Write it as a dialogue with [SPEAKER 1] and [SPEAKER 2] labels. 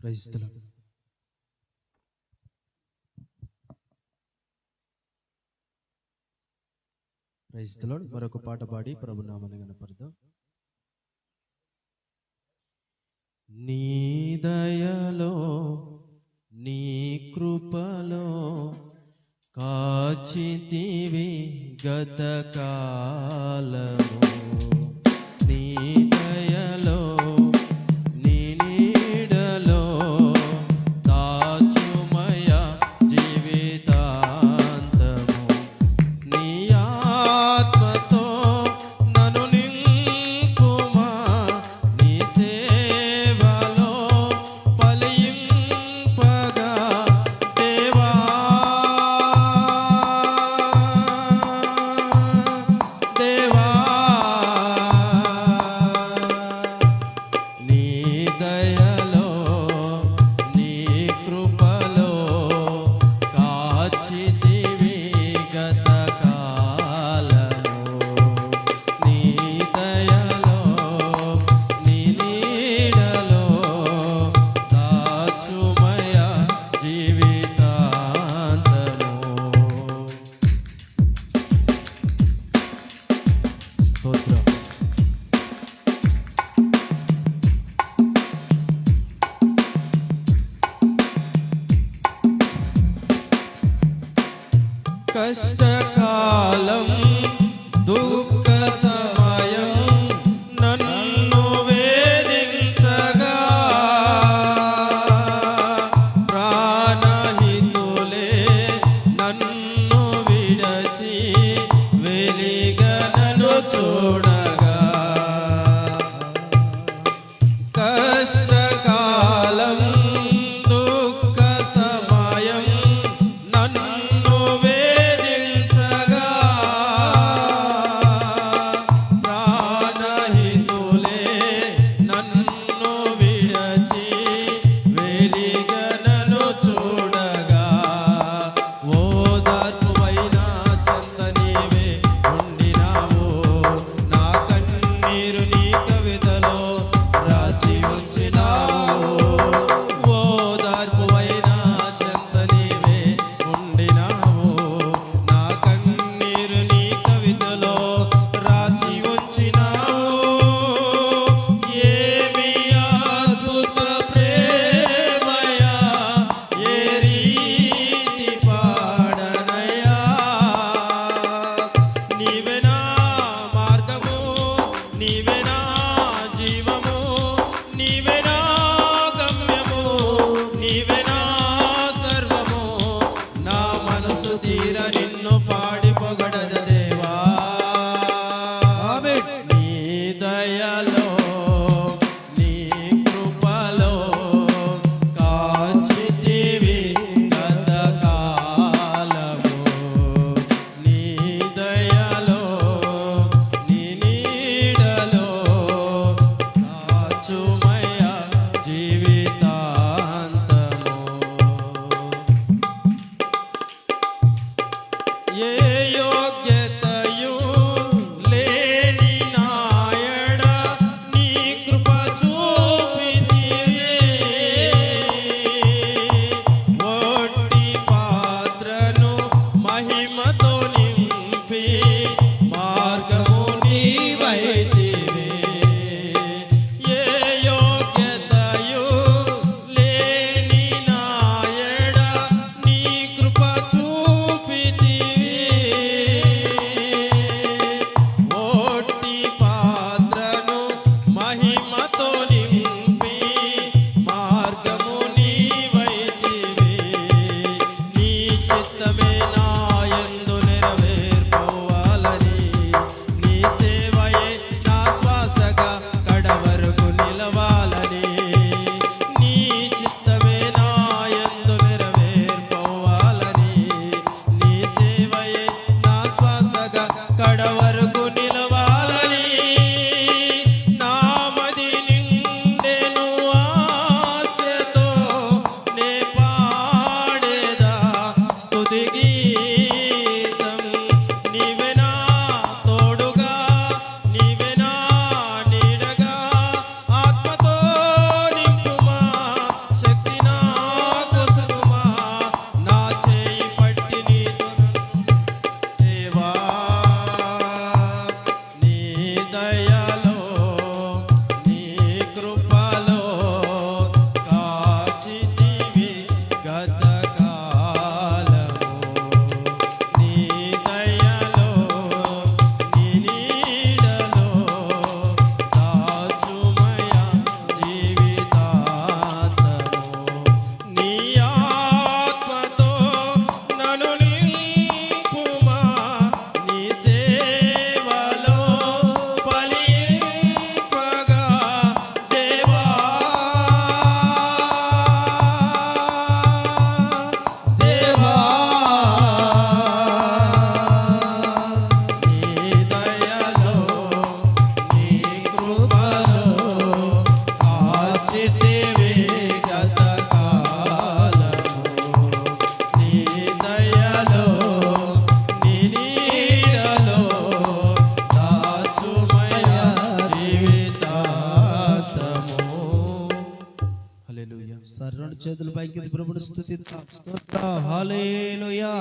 [SPEAKER 1] Praise the lord. Praise the lord. మరొక పాట పాడి ప్రభు నామమును గణపరుద్దాం. నీ దయలో నీ కృపలో కాచితివి గతకాలము, నీ దయలో నీ నీడలో దాచుమయ జీవితాంతము, నీ ఆత్మతో నన్ను నింపుమా, నీ సేవలో ఫలింపగా దేవా, దేవా నీ దయలో నీ కృపలో కాచితివి గతకాలము, నీ దయలో నీ నీడలో దాచుమయ జీవితాంతము. స్తోత్రం. కష్టకాలం దుఃఖ సమయం నన్ను వేధించగా, ప్రాణహితులే నన్ను విడచి వెలిగనను చూడగా, కష్టకాలం దుఃఖ సమయం నన్ను వేధించగా, ప్రాణహితులే నన్ను విడచి వెలిగనను చూడగా, ఓదార్పువైన చందనీవే ఉండినావు, నా కన్నీరు నీ కవితలో రాసి ఉంచినా
[SPEAKER 2] సరే రెండు చేతులు పైకి ప్రభుని స్తుతిద్దాం. స్తోత్రం హల్లెలూయా.